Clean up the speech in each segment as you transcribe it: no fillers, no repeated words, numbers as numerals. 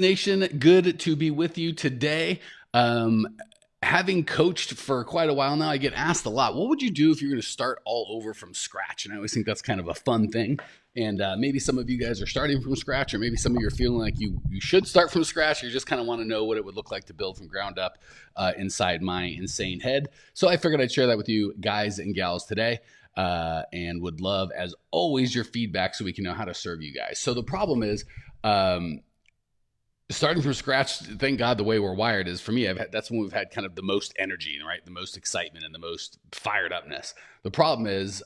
Nation, good to be with you today. Um, Having coached for quite a while now, I get asked a lot, what would you do if you're going to start all over from scratch? And I always think that's kind of a fun thing. And maybe some of you guys are starting from scratch, or maybe some of you are feeling like you should start from scratch. You just kind of want to know what it would look like to build from ground up inside my insane head. So I figured I'd share that with you guys and gals today. And would love, as always, your feedback so we can know how to serve you guys. So the problem is, starting from scratch, thank God the way we're wired is, for me, that's when we've had kind of the most energy, right? The most excitement and the most fired upness. The problem is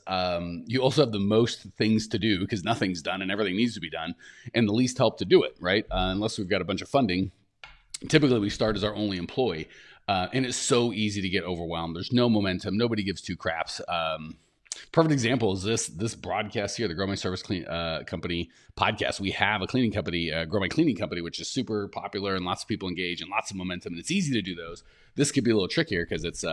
you also have the most things to do because nothing's done and everything needs to be done, and the least help to do it, right? Unless we've got a bunch of funding. Typically, we start as our only employee, and it's so easy to get overwhelmed. There's no momentum. Nobody gives two craps. Perfect example is this broadcast here, the Grow My Service Company podcast. We have a cleaning company, Grow My Cleaning Company, which is super popular and lots of people engage and lots of momentum, and it's easy to do those. This could be a little trickier because it's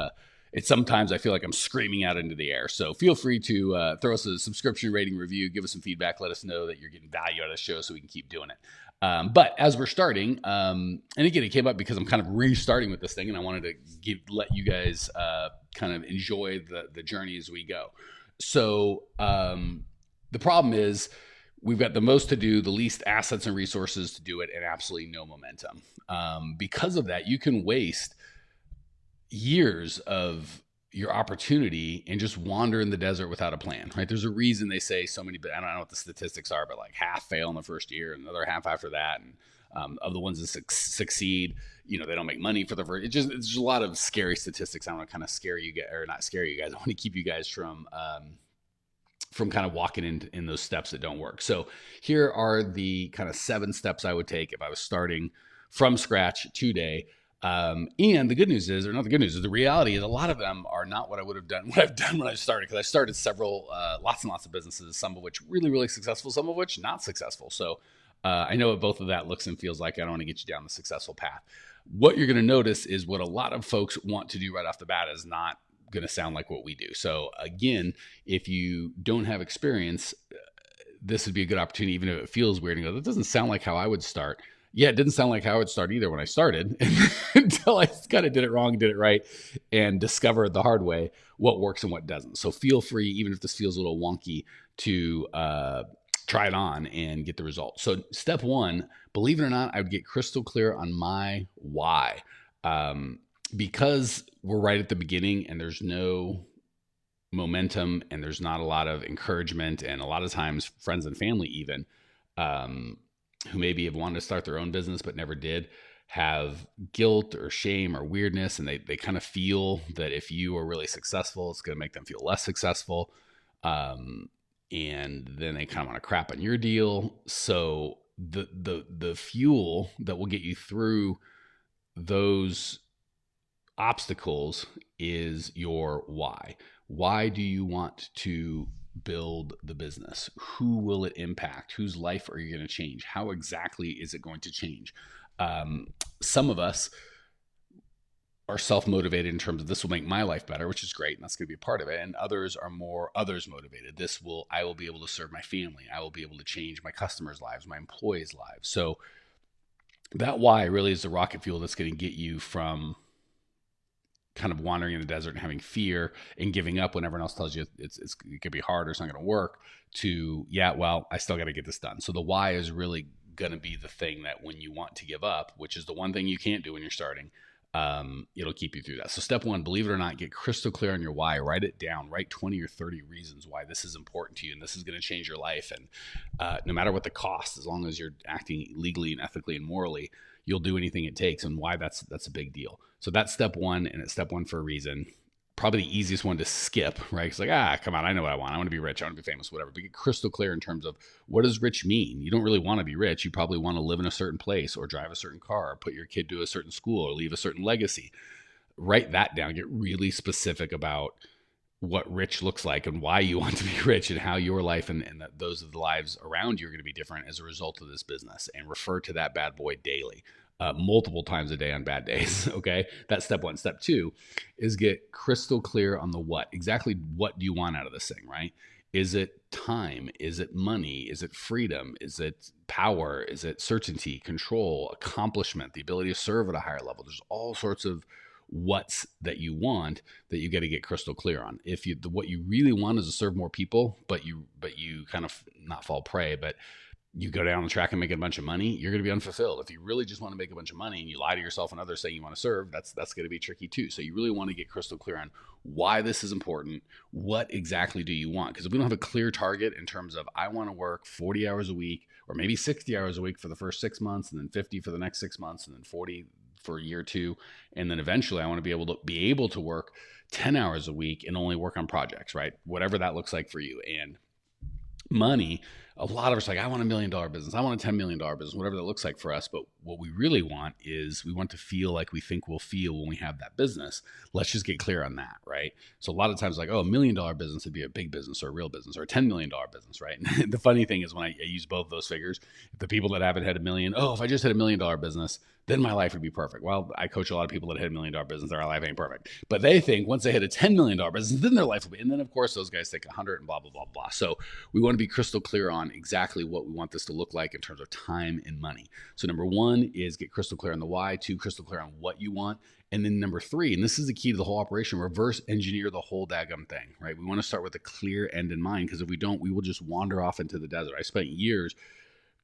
sometimes I feel like I'm screaming out into the air. So feel free to throw us a subscription, rating, review, give us some feedback, let us know that you're getting value out of the show so we can keep doing it. But as we're starting, and again, it came up because I'm kind of restarting with this thing, and I wanted to let you guys kind of enjoy the journey as we go. So the problem is we've got the most to do, the least assets and resources to do it, and absolutely no momentum. Because of that, you can waste years of your opportunity and just wander in the desert without a plan, right? There's a reason they say so many, I don't know what the statistics are, but like half fail in the first year and another half after that. And of the ones that succeed, they don't make money for the first. It's just a lot of scary statistics. I want to kind of scare you guys, or not scare you guys. I want to keep you guys from kind of walking in those steps that don't work. So here are the kind of 7 steps I would take if I was starting from scratch today. And the good news is, or not the good news is, the reality is a lot of them are not what I would have done, what I've done when I started, because I started several, lots and lots of businesses, some of which really, really successful, some of which not successful. So I know what both of that looks and feels like. I don't want to get you down the successful path. What you're going to notice is what a lot of folks want to do right off the bat is not going to sound like what we do. So again, if you don't have experience, this would be a good opportunity, even if it feels weird, and go, that doesn't sound like how I would start. Yeah, it didn't sound like how I would start either when I started until I kind of did it wrong, did it right, and discovered the hard way what works and what doesn't. So feel free, even if this feels a little wonky, to try it on and get the results. So step 1, believe it or not, I would get crystal clear on my why. Because we're right at the beginning and there's no momentum and there's not a lot of encouragement, and a lot of times friends and family even, who maybe have wanted to start their own business but never did, have guilt or shame or weirdness, and they kind of feel that if you are really successful, it's going to make them feel less successful. And then they kind of want to crap on your deal. So the fuel that will get you through those obstacles is your why. Why do you want to build the business? Who will it impact? Whose life are you going to change? How exactly is it going to change? Some of us are self-motivated in terms of, this will make my life better, which is great, and that's going to be a part of it. And others are more others motivated. I will be able to serve my family. I will be able to change my customers' lives, my employees' lives. So that why really is the rocket fuel that's going to get you from kind of wandering in the desert and having fear and giving up when everyone else tells you it could be hard or it's not going to work, to, yeah, well, I still got to get this done. So the why is really going to be the thing that when you want to give up, which is the one thing you can't do when you're starting, it'll keep you through that. So step 1, believe it or not, get crystal clear on your why. Write it down. Write 20 or 30 reasons why this is important to you and this is going to change your life. And no matter what the cost, as long as you're acting legally and ethically and morally, you'll do anything it takes, and why that's a big deal. So that's step 1, and it's step 1 for a reason. Probably the easiest one to skip, right? It's like, come on, I know what I want. I want to be rich. I want to be famous, whatever. But get crystal clear in terms of, what does rich mean? You don't really want to be rich. You probably want to live in a certain place or drive a certain car or put your kid to a certain school or leave a certain legacy. Write that down. Get really specific about what rich looks like and why you want to be rich, and how your life and those of the lives around you are going to be different as a result of this business, and refer to that bad boy daily, multiple times a day on bad days. Okay. That's step 1. Step 2 is get crystal clear on the what. Exactly what do you want out of this thing, right? Is it time? Is it money? Is it freedom? Is it power? Is it certainty, control, accomplishment, the ability to serve at a higher level? There's all sorts of what's that you want that you got to get crystal clear on. If you what you really want is to serve more people, but you kind of not fall prey, but you go down the track and make a bunch of money, you're going to be unfulfilled. If you really just want to make a bunch of money and you lie to yourself and others saying you want to serve, that's going to be tricky too. So you really want to get crystal clear on why this is important. What exactly do you want? Because if we don't have a clear target in terms of I want to work 40 hours a week or maybe 60 hours a week for the first 6 months and then 50 for the next 6 months and then 40 for year 2, and then eventually I want to be able to work 10 hours a week and only work on projects, right? Whatever that looks like for you. And money, a lot of us are like, I want $1 million business, I want a $10 million business, whatever that looks like for us. But what we really want is we want to feel like we think we'll feel when we have that business. Let's just get clear on that, right? So a lot of times like, oh, $1 million business would be a big business or a real business, or a $10 million business, right? And the funny thing is when I use both those figures, the people that haven't had $1 million, oh, if I just had $1 million business, then my life would be perfect. Well, I coach a lot of people that had $1 million business, their life ain't perfect. But they think once they hit a $10 million business, then their life will be. And then, of course, those guys think 100 and blah, blah, blah, blah. So we want to be crystal clear on exactly what we want this to look like in terms of time and money. So number 1 is get crystal clear on the why. 2, crystal clear on what you want. And then number 3, and this is the key to the whole operation, reverse engineer the whole daggum thing, right? We want to start with a clear end in mind, because if we don't, we will just wander off into the desert. I spent years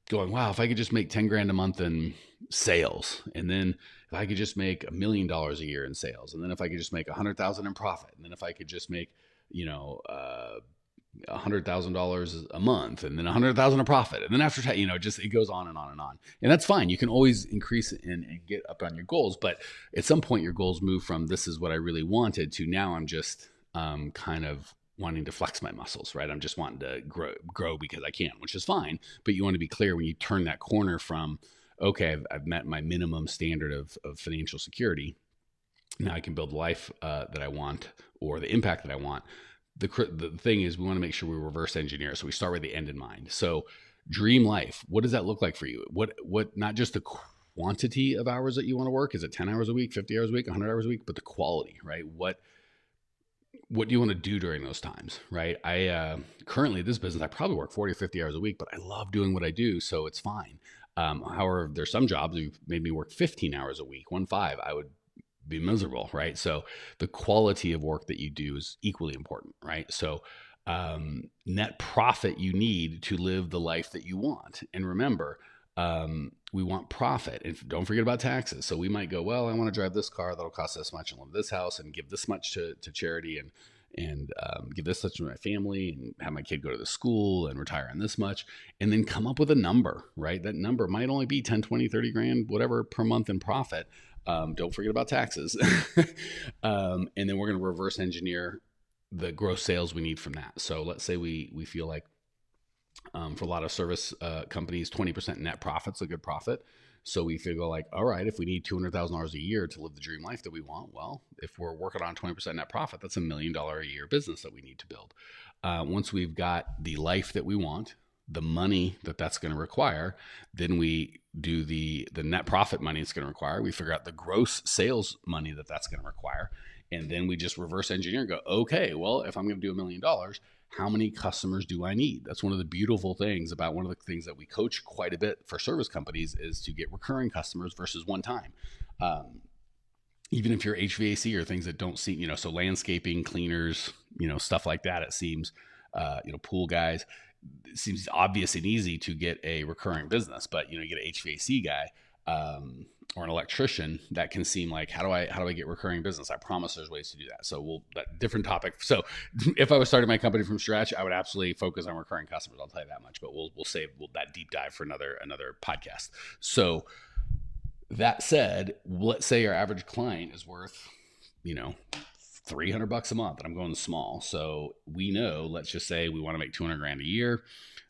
going, wow, if I could just make 10 grand a month in sales, and then if I could just make $1 million a year in sales, and then if I could just make 100,000 in profit, and then if I could just make, $100,000 a month, and then 100,000 in profit, and then after just it goes on and on and on. And that's fine. You can always increase it and get up on your goals, but at some point your goals move from this is what I really wanted to now I'm just kind of wanting to flex my muscles, right? I'm just wanting to grow because I can, which is fine. But you want to be clear when you turn that corner from, okay, I've met my minimum standard of financial security. Now I can build the life that I want, or the impact that I want. The thing is, we want to make sure we reverse engineer. So we start with the end in mind. So dream life, what does that look like for you? What not just the quantity of hours that you want to work, is it 10 hours a week, 50 hours a week, 100 hours a week, but the quality, right? What do you want to do during those times, right? I currently this business, I probably work 40 or 50 hours a week, but I love doing what I do, so it's fine. However, there's some jobs that made me work 15 hours a week, 1-5, I would be miserable, right? So the quality of work that you do is equally important, right? So net profit you need to live the life that you want. And remember, we want profit, and don't forget about taxes. So we might go, well, I want to drive this car that'll cost this much, and live this house, and give this much to charity, and give this much to my family, and have my kid go to the school, and retire on this much, and then come up with a number, right? That number might only be 10, 20, 30 grand, whatever per month in profit. Don't forget about taxes. And then we're going to reverse engineer the gross sales we need from that. So let's say we feel like, for a lot of service companies, 20% net profit's a good profit. So we figure like, all right, if we need $200,000 a year to live the dream life that we want, well, if we're working on 20% net profit, that's $1 million a year business that we need to build. Once we've got the life that we want, the money that's going to require, then we do the net profit money it's going to require. We figure out the gross sales money that's going to require. And then we just reverse engineer and go, okay, well, if I'm going to do $1 million, how many customers do I need? That's one of the beautiful things about one of the things that we coach quite a bit for service companies, is to get recurring customers versus one time. Even if you're HVAC or things that don't seem, so landscaping, cleaners, stuff like that, it seems, pool guys, it seems obvious and easy to get a recurring business, but you get an HVAC guy, or an electrician, that can seem like, how do I get recurring business? I promise there's ways to do that. So that different topic. So if I was starting my company from scratch, I would absolutely focus on recurring customers. I'll tell you that much, but we'll save that deep dive for another podcast. So that said, let's say our average client is worth, $300 a month, and I'm going small. So we know, let's just say we want to make 200 grand a year.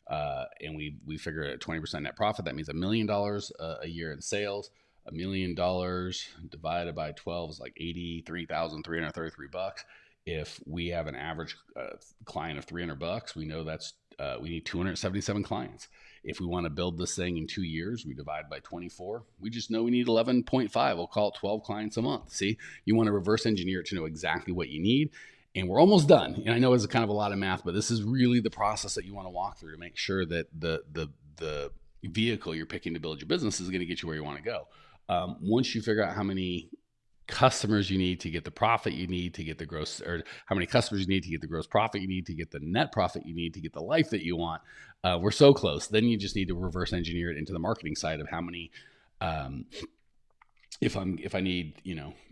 And we figure at 20% net profit, that means $1 million a year in sales. $1 million divided by 12 is like $83,333. If we have an average client of $300, we know that's we need 277 clients. If we want to build this thing in 2 years, we divide by 24. We just know we need 11.5. We'll call it 12 clients a month. See, you want to reverse engineer it to know exactly what you need. And we're almost done. And I know it's kind of a lot of math, but this is really the process that you want to walk through to make sure that the vehicle you're picking to build your business is going to get you where you want to go. Once you figure out how many customers you need to get the profit you need to get the gross, or how many customers you need to get the gross profit you need to get the net profit you need to get the life that you want, we're so close. Then you just need to reverse engineer it into the marketing side of how many, if I need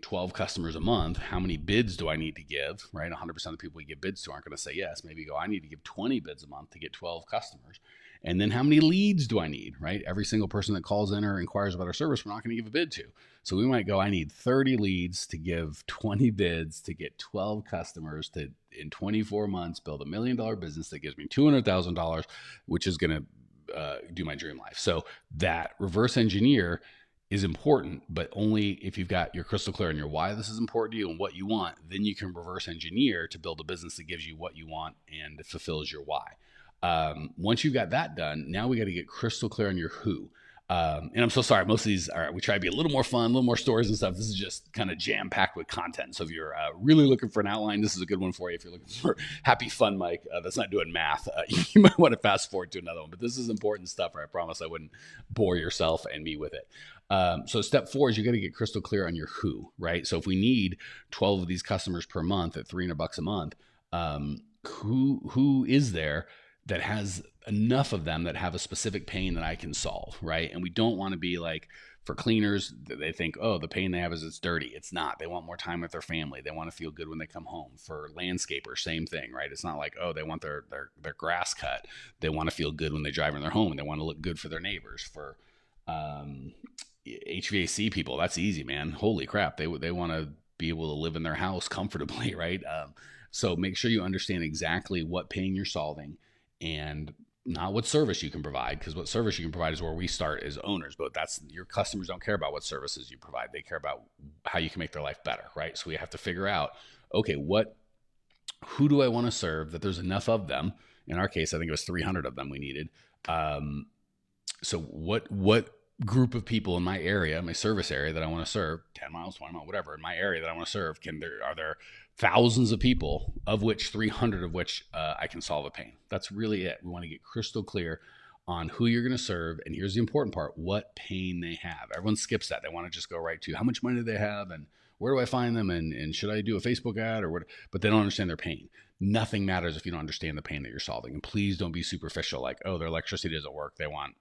12 customers a month, how many bids do I need to give? Right, 100% of the people we give bids to aren't going to say yes. Maybe you go, I need to give 20 bids a month to get 12 customers. And then how many leads do I need? Right, every single person that calls in or inquires about our service, we're not going to give a bid to. So we might go, I need 30 leads to give 20 bids to get 12 customers to, in 24 months, build $1 million business that gives me $200,000, which is going to do my dream life. So that reverse engineer is important, but only if you've got your crystal clear on your why this is important to you and what you want. Then you can reverse engineer to build a business that gives you what you want and fulfills your why. Once you've got that done, now we got to get crystal clear on your who. And I'm so sorry, most of these are, we try to be a little more fun, a little more stories and stuff. This is just kind of jam packed with content. So if you're really looking for an outline, this is a good one for you. If you're looking for happy fun, Mike, that's not doing math, you might want to fast forward to another one, but this is important stuff. I promise I wouldn't bore yourself and me with it. So step 4 is you got to get crystal clear on your who, right? So if we need 12 of these customers per month at $300 a month, who is there that has enough of them that have a specific pain that I can solve, right? And we don't want to be like, for cleaners, they think, oh, the pain they have is it's dirty. It's not. They want more time with their family. They want to feel good when they come home. For landscapers, same thing, right? It's not like, oh, they want their grass cut. They want to feel good when they drive in their home, and they want to look good for their neighbors. For HVAC people, that's easy, man. Holy crap. They want to be able to live in their house comfortably, right? So make sure you understand exactly what pain you're solving, and not what service you can provide, because what service you can provide is where we start as owners. But that's, your customers don't care about what services you provide. They care about how you can make their life better, right? So we have to figure out, okay, who do I want to serve that there's enough of them? In our case, I think it was 300 of them we needed. So what group of people in my area, my service area that I want to serve, 10 miles, 20 miles, whatever, in my area that I want to serve, are there thousands of people, of which 300 of which I can solve a pain? That's really it. We want to get crystal clear on who you're going to serve. And here's the important part, what pain they have. Everyone skips that. They want to just go right to how much money do they have and where do I find them, and should I do a Facebook ad or what? But they don't understand their pain. Nothing matters if you don't understand the pain that you're solving. And please don't be superficial, like, oh, their electricity doesn't work, they want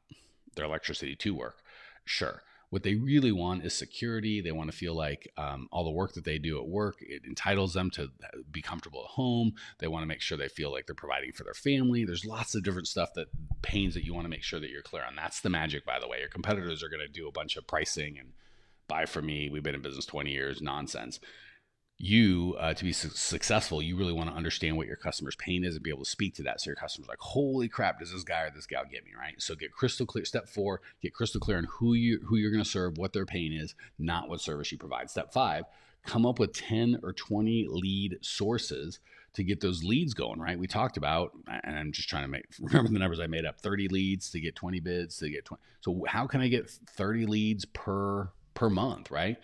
their electricity to work. Sure. What they really want is security. They want to feel like all the work that they do at work, it entitles them to be comfortable at home. They want to make sure they feel like they're providing for their family. There's lots of different stuff, that pains that you want to make sure that you're clear on. That's the magic, by the way. Your competitors are going to do a bunch of pricing and buy from me, we've been in business 20 years, nonsense. You, to be successful, you really want to understand what your customer's pain is and be able to speak to that. So your customer's like, holy crap, does this guy or this gal get me, right? So get crystal clear. Step 4, get crystal clear on who you're going to serve, what their pain is, not what service you provide. Step 5, come up with 10 or 20 lead sources to get those leads going, right? We talked about, and I'm just trying to remember the numbers I made up, 30 leads to get 20 bids to get 20. So how can I get 30 leads per month, right?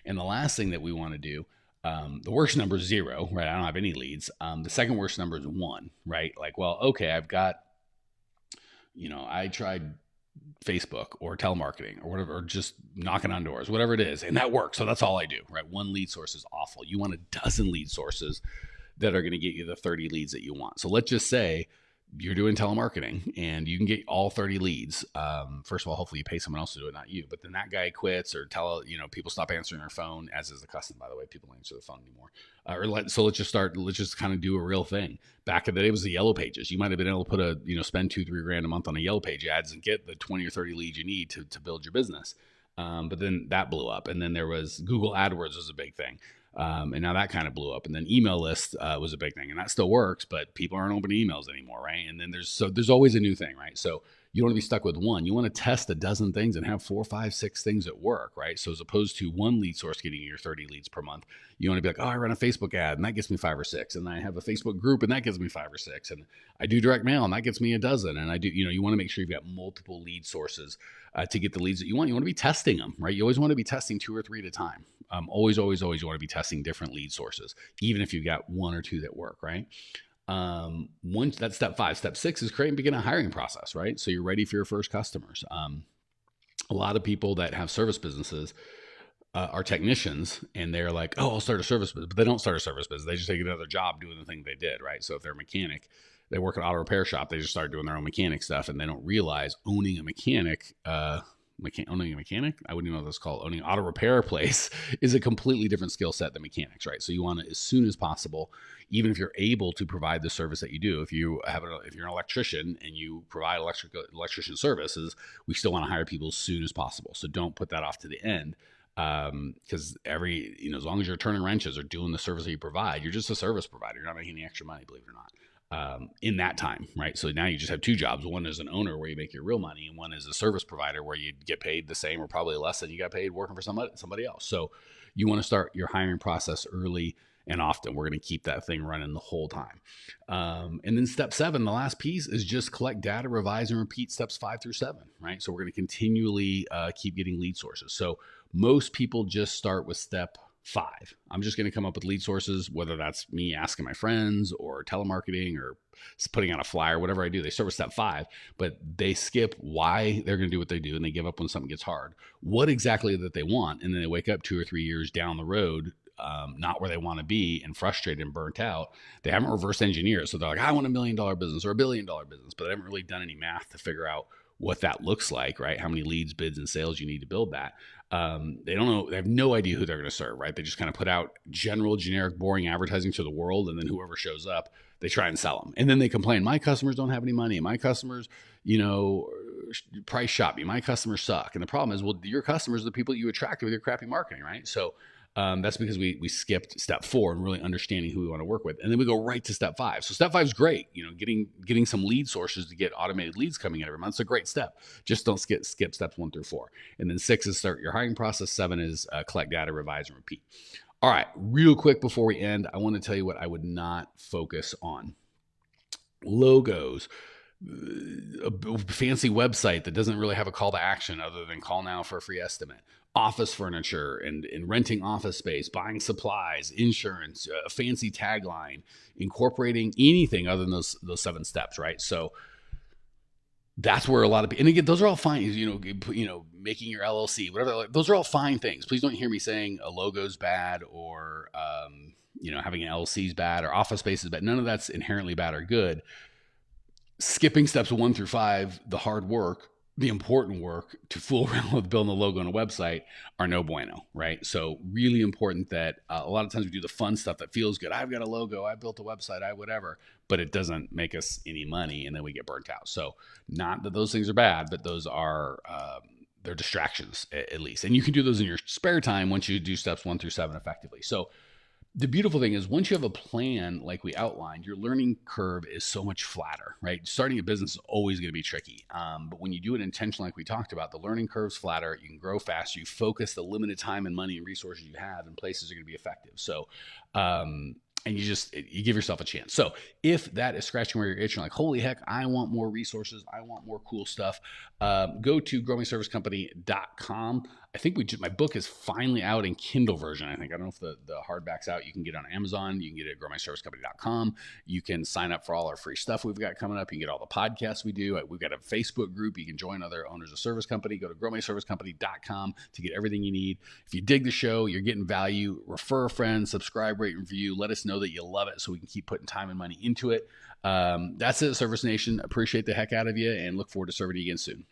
And the last thing that we want to do, the worst number is 0, right? I don't have any leads. The second worst number is 1, right? Like, well, okay, I've got, I tried Facebook or telemarketing or whatever, or just knocking on doors, whatever it is, and that works. So that's all I do, right? 1 lead source is awful. You want a dozen lead sources that are going to get you the 30 leads that you want. So let's just say you're doing telemarketing and you can get all 30 leads. First of all, hopefully you pay someone else to do it, not you. But then that guy quits, or people stop answering their phone, as is the custom, by the way. People don't answer the phone anymore. So let's just kind of do a real thing. Back in the day, it was the Yellow Pages. You might have been able to put spend $2-3 grand a month on a Yellow Page ads and get the 20 or 30 leads you need to build your business. But then that blew up. And then there was Google AdWords was a big thing. And now that kind of blew up, and then email list was a big thing, and that still works, but people aren't opening emails anymore, right? And then there's always a new thing, right? So you don't want to be stuck with one. You want to test a dozen things and have 4, 5, 6 things at work, right? So as opposed to one lead source getting your 30 leads per month, you want to be like, oh, I run a Facebook ad and that gets me 5 or 6. And I have a Facebook group and that gets me 5 or 6. And I do direct mail and that gets me a dozen. And I do, you want to make sure you've got multiple lead sources to get the leads that you want. You want to be testing them, right? You always want to be testing 2 or 3 at a time. Always, you want to be testing different lead sources, even if you've got 1 or 2 that work, right? Once that's step 5. Step 6 is create and begin a hiring process, right? So you're ready for your first customers. A lot of people that have service businesses are technicians, and they're like, oh, I'll start a service business, but they don't start a service business. They just take another job doing the thing they did, right? So if they're a mechanic, they work at an auto repair shop, they just start doing their own mechanic stuff, and they don't realize owning a mechanic, I wouldn't even know what that's called. Owning an auto repair place is a completely different skill set than mechanics, right? So you want to, as soon as possible, even if you're able to provide the service that you do, if you're an electrician and you provide electrician services, we still want to hire people as soon as possible. So don't put that off to the end. Because as long as you're turning wrenches or doing the service that you provide, you're just a service provider. You're not making any extra money, believe it or not. In that time, right? So now you just have 2 jobs. One is an owner where you make your real money, and one is a service provider where you get paid the same or probably less than you got paid working for somebody else. So you want to start your hiring process early and often. We're going to keep that thing running the whole time. And then step 7, the last piece, is just collect data, revise, and repeat steps 5 through 7, right? So we're going to continually keep getting lead sources. So most people just start with step 5. I'm just going to come up with lead sources, whether that's me asking my friends or telemarketing or putting out a flyer, whatever I do. They start with step 5, but they skip why they're going to do what they do, and they give up when something gets hard. What exactly that they want, and then they wake up 2 or 3 years down the road, not where they want to be, and frustrated and burnt out. They haven't reverse engineered. So they're like, I want $1 million business or $1 billion business, but they haven't really done any math to figure out what that looks like, right? How many leads, bids, and sales you need to build that. They don't know. They have no idea who they're going to serve, right? They just kind of put out generic, boring advertising to the world. And then whoever shows up, they try and sell them. And then they complain, my customers don't have any money. My customers, price shop me. My customers suck. And the problem is, well, your customers are the people you attract with your crappy marketing, right? So that's because we skipped step 4 and really understanding who we want to work with. And then we go right to step 5. So step 5 is great. Getting some lead sources to get automated leads coming in every month. It's a great step. Just don't skip steps 1 through 4. And then 6 is start your hiring process. 7 is collect data, revise, and repeat. All right, real quick before we end, I want to tell you what I would not focus on. Logos, a fancy website that doesn't really have a call to action other than call now for a free estimate. Office furniture and renting office space, buying supplies, insurance, a fancy tagline, incorporating anything other than those 7 steps, right? So that's where a lot of people, and again, those are all fine, making your LLC, whatever, those are all fine things. Please don't hear me saying a logo's bad or, having an LLC is bad or office space is bad. None of that's inherently bad or good. Skipping steps 1 through 5, the hard work, the important work to fool around with building a logo on a website are no bueno, right? So really important that a lot of times we do the fun stuff that feels good. I've got a logo, I built a website, whatever, but it doesn't make us any money, and then we get burnt out. So not that those things are bad, but those are they're distractions at least. And you can do those in your spare time once you do steps 1 through 7 effectively. So the beautiful thing is once you have a plan like we outlined, your learning curve is so much flatter, right? Starting a business is always going to be tricky. But when you do it intentionally, like we talked about, the learning curve's flatter. You can grow faster. You focus the limited time and money and resources you have in places that are going to be effective. So, and you give yourself a chance. So if that is scratching where you're itching, like, holy heck, I want more resources, I want more cool stuff, go to growmyservicecompany.com. I think my book is finally out in Kindle version. I don't know if the hardback's out. You can get it on Amazon. You can get it at growmyservicecompany.com. You can sign up for all our free stuff we've got coming up. You can get all the podcasts we do. We've got a Facebook group. You can join other owners of service company. Go to growmyservicecompany.com to get everything you need. If you dig the show, you're getting value, refer a friend, subscribe, rate, and review. Let us know that you love it so we can keep putting time and money into it. That's it, Service Nation. Appreciate the heck out of you and look forward to serving you again soon.